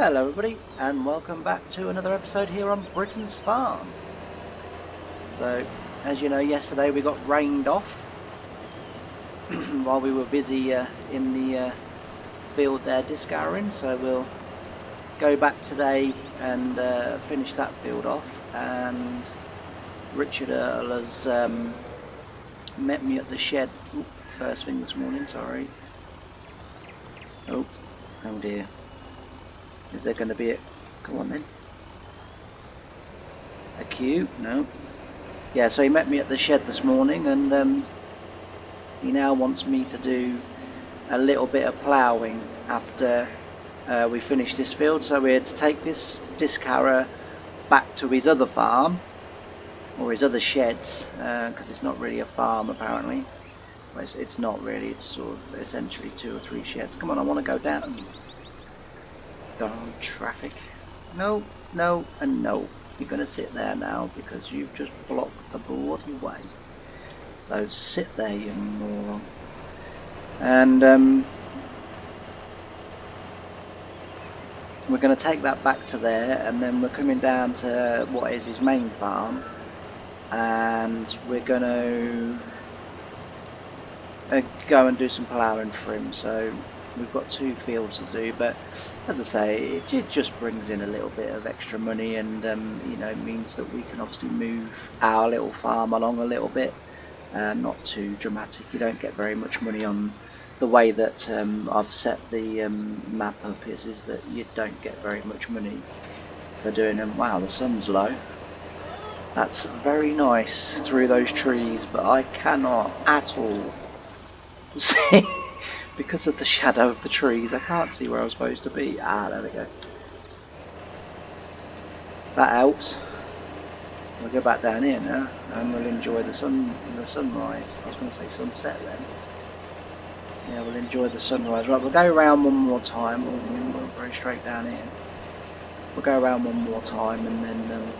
Hello everybody and welcome back to another episode here on Britain's Farm. So as you know, yesterday we got rained off while we were busy in the field there discouring, so we'll go back today and finish that field off. And Richard Ertl has met me at the shed first thing this morning, sorry. Oh dear. Is there going to be a... Come on then. A queue? No. Yeah, so he met me at the shed this morning and he now wants me to do a little bit of ploughing after we finish this field. So we're to take this disc harrow back to his other farm, or his other sheds, because it's not really a farm apparently. Well, it's not really, it's sort of essentially 2 or 3 sheds. Come on, I want to go down. Darn traffic. No, no, and no. You're going to sit there now because you've just blocked the bloody way. So sit there, you moron. And we're going to take that back to there, and then we're coming down to what is his main farm, and we're going to go and do some ploughing for him. So we've got 2 fields to do, but as I say, it just brings in a little bit of extra money, and you know, means that we can obviously move our little farm along a little bit. Not too dramatic. You don't get very much money on the way that I've set the map up. Is that you don't get very much money for doing them. Wow, the sun's low. That's very nice through those trees, but I cannot at all see. Because of the shadow of the trees, I can't see where I'm supposed to be. Ah, there we go. That helps. We'll go back down here now, and we'll enjoy the sunrise. I was going to say sunset then. Yeah, we'll enjoy the sunrise. Right, we'll go around one more time. We'll go straight down here. We'll go around one more time, and then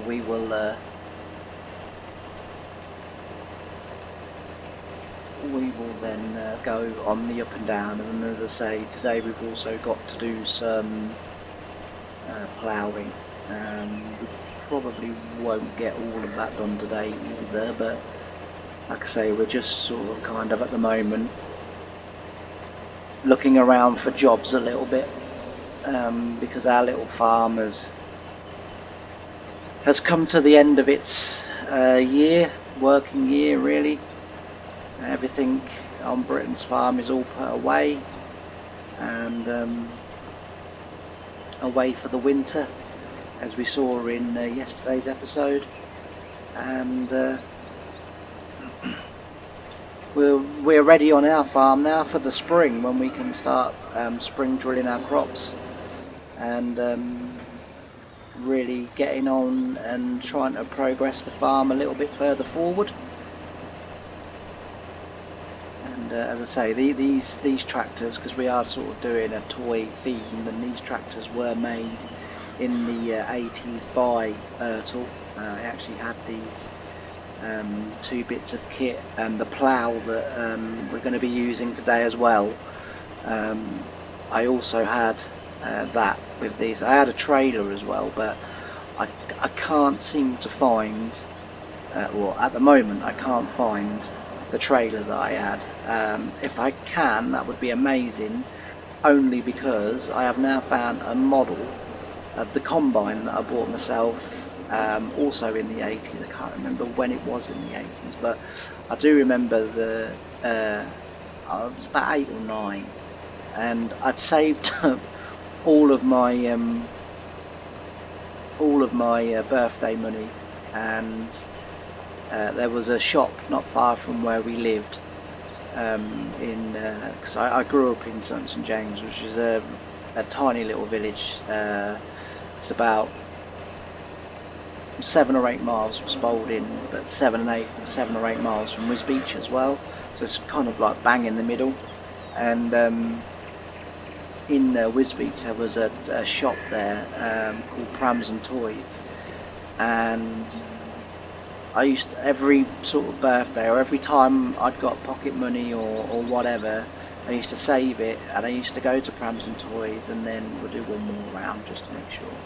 we will. We will then go on the up and down, and as I say, today we've also got to do some ploughing. We probably won't get all of that done today either, but like I say, we're just sort of kind of at the moment looking around for jobs a little bit, because our little farm has come to the end of its working year really. Everything on Britain's Farm is all put away and away for the winter, as we saw in yesterday's episode, and we're ready on our farm now for the spring, when we can start spring drilling our crops and really getting on and trying to progress the farm a little bit further forward. As I say, these tractors, because we are sort of doing a toy theme, and these tractors were made in the 80s by Ertl. I actually had these 2 bits of kit and the plough that we're going to be using today as well. I also had that with these. I had a trailer as well, but I can't seem to find, well, at the moment I can't find the trailer that I had. If I can, that would be amazing, only because I have now found a model of the combine that I bought myself, also in the 80s. I can't remember when it was in the 80s, but I do remember I was about 8 or 9, and I'd saved up all of my birthday money, and there was a shop not far from where we lived, because I grew up in St James, which is a tiny little village. It's about 7 or 8 miles from Spalding, but 7 or 8 miles from Wisbech as well. So it's kind of like bang in the middle. And in Wisbech there was a shop there called Prams and Toys, and I every sort of birthday or every time I'd got pocket money or whatever, I used to save it, and I used to go to Prams and Toys, and then we'll do one more round just to make sure.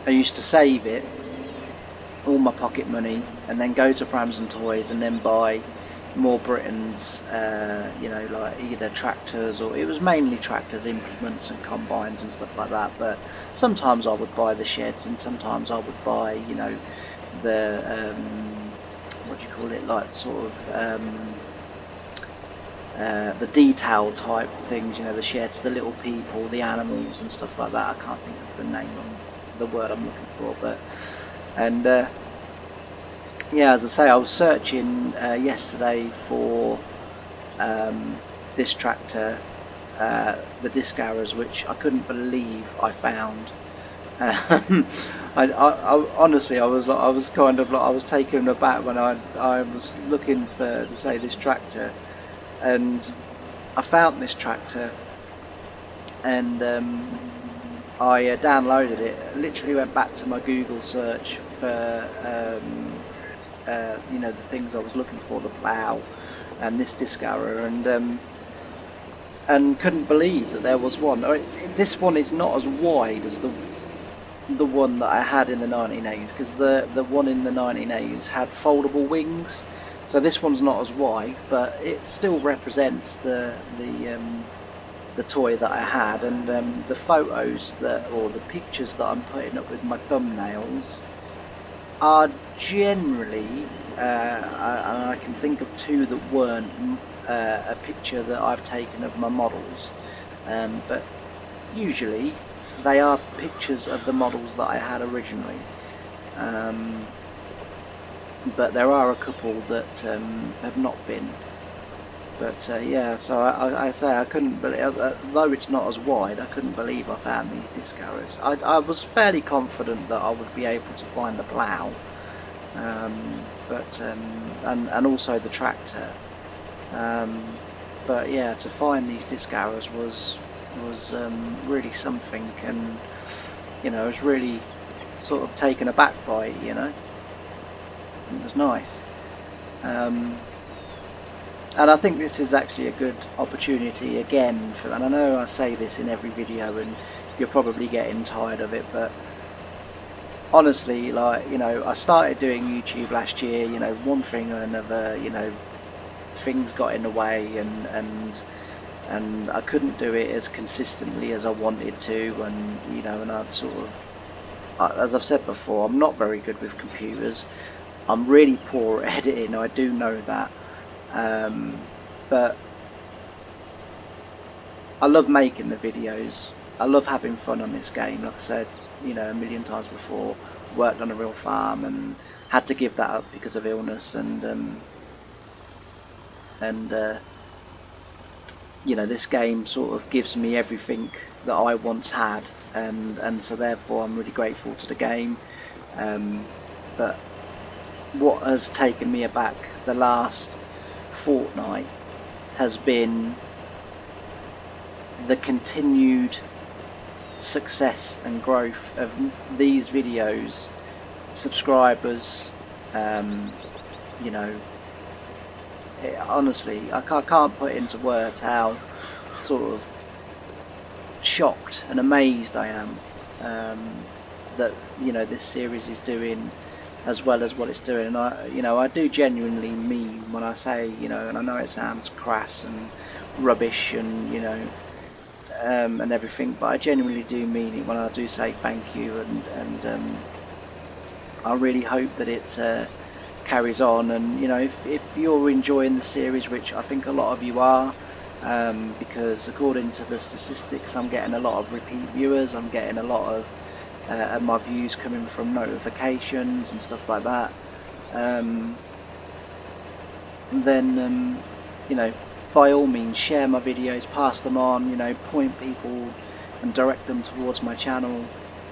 I used to save it, all my pocket money, and then go to Prams and Toys, and then buy more Britons, you know, like either tractors, or it was mainly tractors, implements and combines and stuff like that, but sometimes I would buy the sheds, and sometimes I would buy, you know, the what do you call it, like sort of the detail type things, you know, the sheds, the little people, the animals and stuff like that. I can't think of the name of the word I'm looking for, but and yeah, as I say, I was searching yesterday for this tractor, the disc arrows, which I couldn't believe I found. I honestly, I was kind of like, I was taken aback when I was looking for, as I say, this tractor, and I found this tractor, and I downloaded it. I literally went back to my Google search for you know, the things I was looking for, the plough and this disc arrow, and couldn't believe that there was one. This one is not as wide as the one that I had in the 1980s, because the one in the 1980s had foldable wings, so this one's not as wide, but it still represents the toy that I had, and the photos or the pictures that I'm putting up with my thumbnails are generally, and I can think of two that weren't a picture that I've taken of my models, but usually they are pictures of the models that I had originally, but there are a couple that have not been. But yeah, so I say I couldn't believe, though it's not as wide, I couldn't believe I found these disc arrows. I was fairly confident that I would be able to find the plough, but and also the tractor, but yeah, to find these disc arrows was really something, and you know, I was really sort of taken aback by it, you know. It was nice. And I think this is actually a good opportunity again for, and I know I say this in every video and you're probably getting tired of it, but honestly, like, you know, I started doing YouTube last year, you know, one thing or another, you know, things got in the way, and I couldn't do it as consistently as I wanted to, and you know, and I'd sort of, as I've said before, I'm not very good with computers. I'm really poor at editing, I do know that. But I love making the videos. I love having fun on this game. Like I said, you know, a million times before, worked on a real farm and had to give that up because of illness, and you know, this game sort of gives me everything that I once had, and so therefore I'm really grateful to the game. But what has taken me aback the last fortnight has been the continued success and growth of these videos, subscribers, you know, honestly, I can't put into words how sort of shocked and amazed I am that, you know, this series is doing as well as what it's doing. And I do genuinely mean when I say, you know, and I know it sounds crass and rubbish and, you know, and everything, but I genuinely do mean it when I do say thank you, and I really hope that it carries on. And you know, if you're enjoying the series, which I think a lot of you are, because according to the statistics, I'm getting a lot of repeat viewers, I'm getting a lot of my views coming from notifications and stuff like that, then you know, by all means share my videos, pass them on, you know, point people and direct them towards my channel.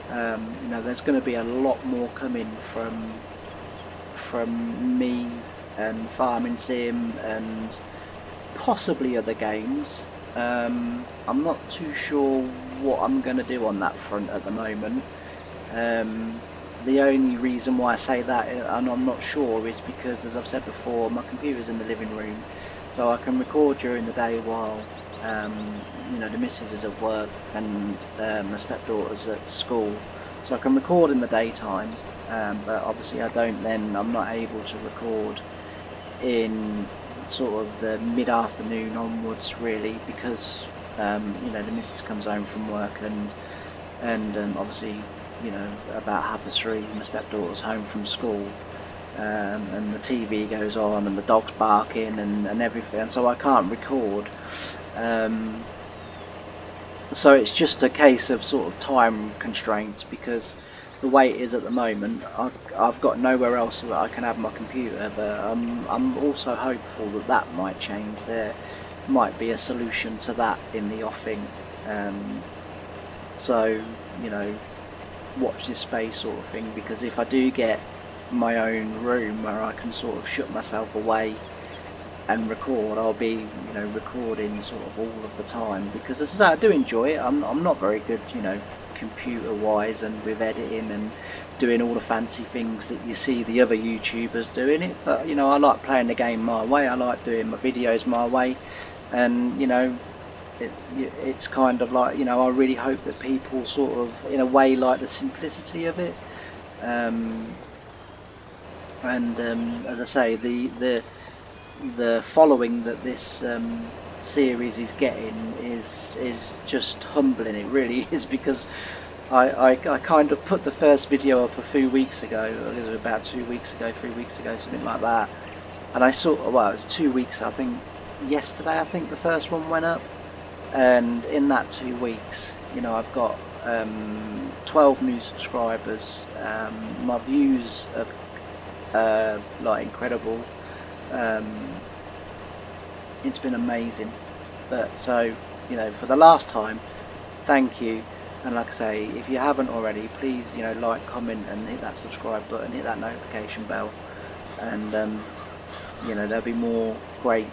You know, there's going to be a lot more coming from me and Farming Sim and possibly other games. I'm not too sure what I'm going to do on that front at the moment. The only reason why I say that, and I'm not sure, is because, as I've said before, my computer's in the living room, so I can record during the day while you know, the missus is at work and my stepdaughter's at school, so I can record in the daytime, but obviously I'm not able to record in sort of the mid-afternoon onwards, really, because you know, the missus comes home from work and obviously, you know, about 3:30 my stepdaughter's home from school, and the TV goes on and the dog's barking and everything, and so I can't record. So it's just a case of sort of time constraints, because the way it is at the moment, I've got nowhere else that I can have my computer, but I'm also hopeful that that might change. There might be a solution to that in the offing. So, you know, watch this space sort of thing, because if I do get my own room where I can sort of shut myself away and record, I'll be, you know, recording sort of all of the time, because as I say, I do enjoy it. I'm not very good, you know, computer wise and with editing and doing all the fancy things that you see the other YouTubers doing it, but you know, I like playing the game my way. I like doing my videos my way, and you know, it's kind of like, you know, I really hope that people sort of in a way like the simplicity of it, and as I say, the following that this series is getting is just humbling. It really is, because I kind of put the first video up a few weeks ago. It was about 2 weeks ago, 3 weeks ago, something like that, and I saw, well, it was 2 weeks, I think. Yesterday I think the first one went up, and in that 2 weeks, you know, I've got 12 new subscribers. My views are like incredible. It's been amazing. But so, you know, for the last time, thank you. And like I say, if you haven't already, please, you know, like, comment and hit that subscribe button, hit that notification bell, and you know, there'll be more great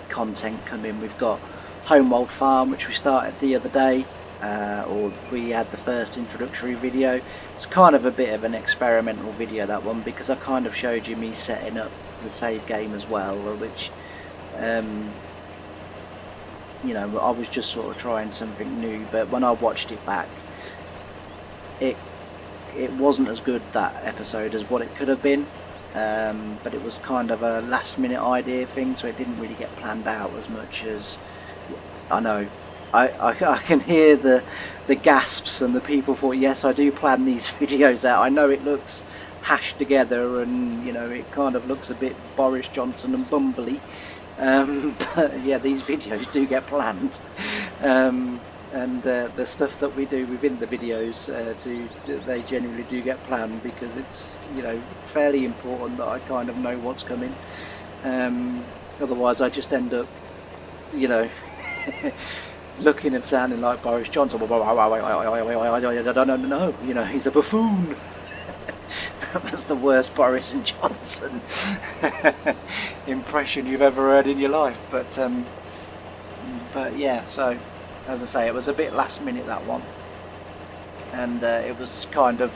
content coming. We've got Homeworld Farm, which we started the other day, or we had the first introductory video. It's kind of a bit of an experimental video, that one, because I kind of showed you me setting up the save game as well, which you know, I was just sort of trying something new, but when I watched it back, it wasn't as good, that episode, as what it could have been, but it was kind of a last minute idea thing, so it didn't really get planned out as much as, I know, I can hear the gasps, and the people thought, yes, I do plan these videos out. I know it looks hashed together, and you know, it kind of looks a bit Boris Johnson and bumbly, but yeah, these videos do get planned, and the stuff that we do within the videos they generally do get planned, because it's, you know, fairly important that I kind of know what's coming. Otherwise I just end up, you know, looking and sounding like Boris Johnson. I don't know, you know, he's a buffoon. That was the worst Boris and Johnson impression you've ever heard in your life. But yeah, so as I say, it was a bit last minute, that one, and it was kind of,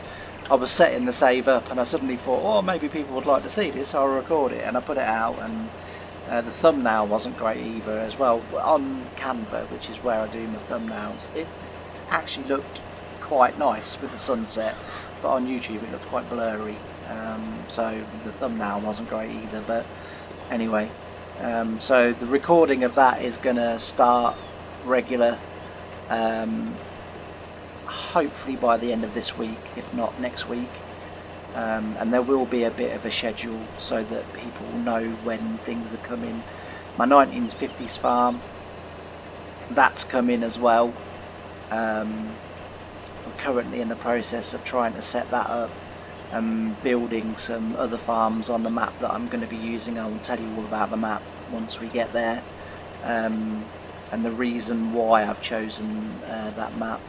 I was setting the save up, and I suddenly thought, oh, maybe people would like to see this, so I'll record it, and I put it out, and the thumbnail wasn't great either as well. On Canva, which is where I do my thumbnails, it actually looked quite nice with the sunset, but on YouTube it looked quite blurry, so the thumbnail wasn't great either. But anyway, so the recording of that is going to start regular, hopefully by the end of this week, if not next week. And there will be a bit of a schedule so that people know when things are coming. My 1950s farm, that's coming as well. I'm currently in the process of trying to set that up and building some other farms on the map that I'm going to be using. I will tell you all about the map once we get there, and the reason why I've chosen that map.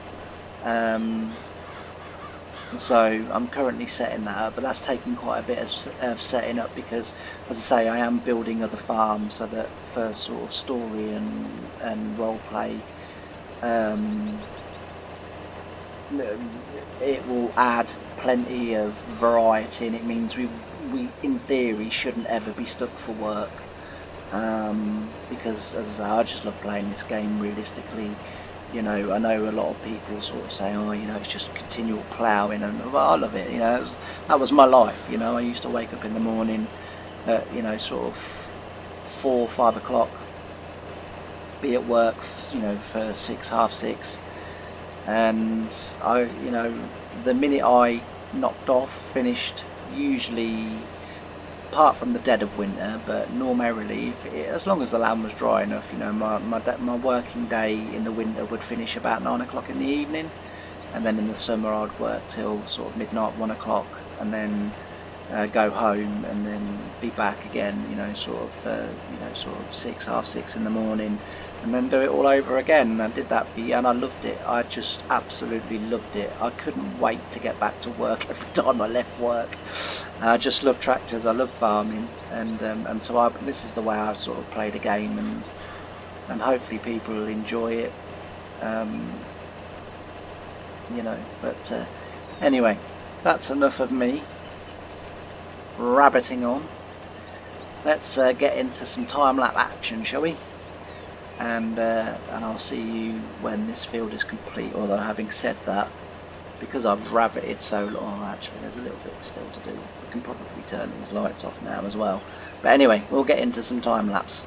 So I'm currently setting that up, but that's taking quite a bit of setting up, because, as I say, I am building other farms, so that for sort of story and role play, it will add plenty of variety, and it means we in theory shouldn't ever be stuck for work. because, as I say, I just love playing this game realistically. I know a lot of people sort of say, oh, it's just continual ploughing, and well, I love it. That was my life. I used to wake up in the morning at, sort of 4, 5 o'clock, be at work, for 6, half 6, and the minute I knocked off, finished, usually, apart from the dead of winter, but normally, as long as the land was dry enough, my working day in the winter would finish about 9 o'clock in the evening, and then in the summer I'd work till sort of midnight, 1 o'clock, and then go home and then be back again, sort of 6, half 6 in the morning, and then do it all over again. And I did that for years, and I loved it. I just absolutely loved it. I couldn't wait to get back to work every time I left work. I just love tractors. I love farming, and so this is the way I sort of play the game, and hopefully people will enjoy it. But anyway, that's enough of me rabbiting on. Let's get into some time-lapse action, shall we? And I'll see you when this field is complete. Although, having said that, because I've rabbited so long, actually there's a little bit still to do. We can probably turn these lights off now as well. But anyway, we'll get into some time-lapse.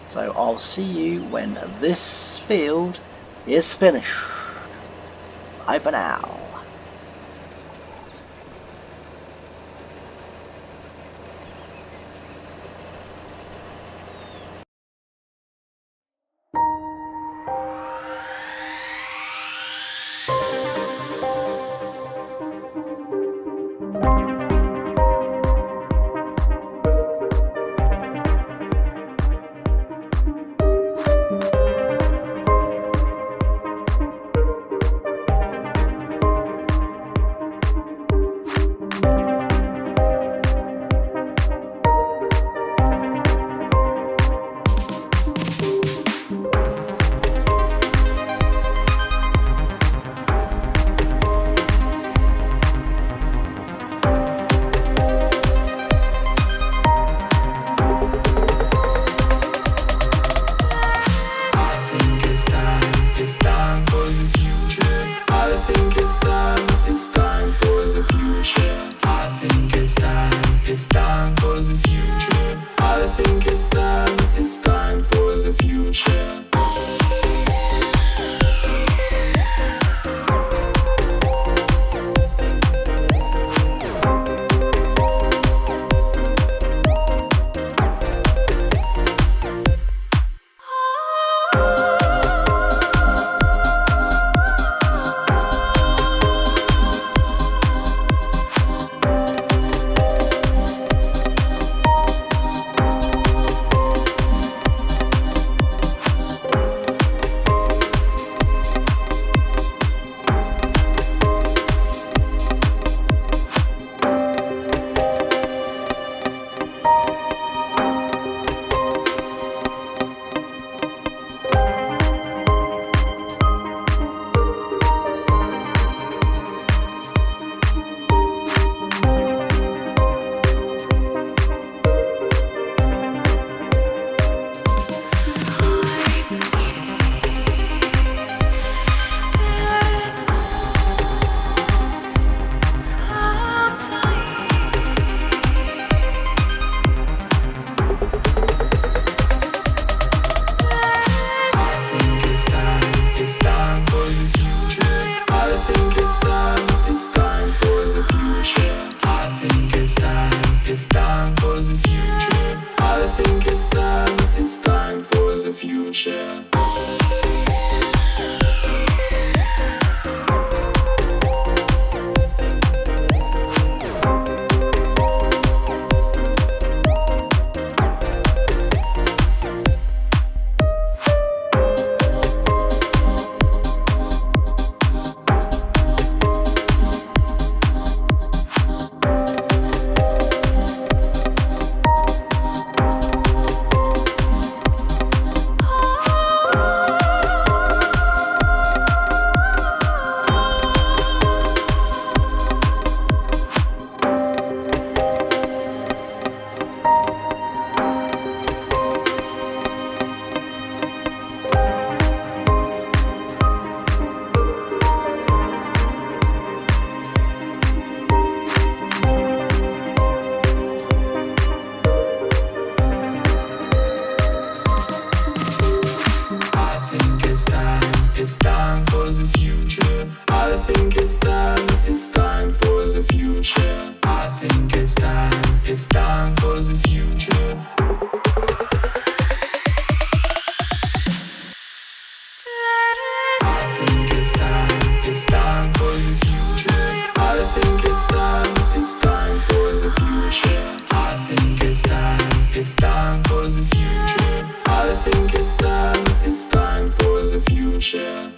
So I'll see you when this field is finished. Bye for now. think it's time for the future. I think it's time for the future. I think it's time for the future.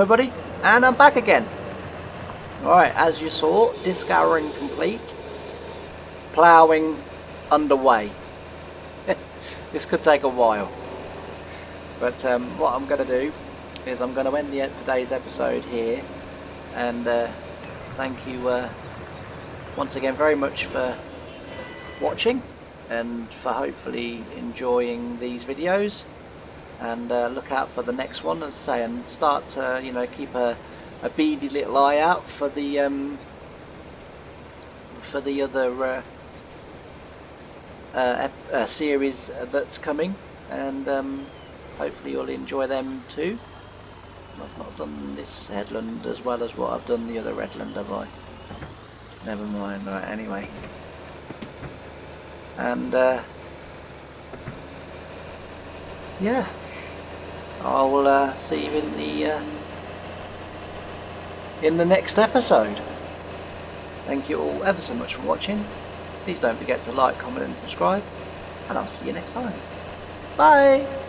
everybody, and I'm back again. Alright, as you saw, discouring complete, ploughing underway. This could take a while, but what I'm going to do is I'm going to end today's episode here, and thank you once again very much for watching, and for hopefully enjoying these videos. And look out for the next one, as I say, and start to keep a beady little eye out for the other series that's coming, and hopefully you'll enjoy them too. I've not done this headland as well as what I've done the other headland, have I? Never mind. Right, anyway, and yeah, I'll see you in the next episode. Thank you all ever so much for watching. Please don't forget to like, comment and subscribe, and I'll see you next time. Bye!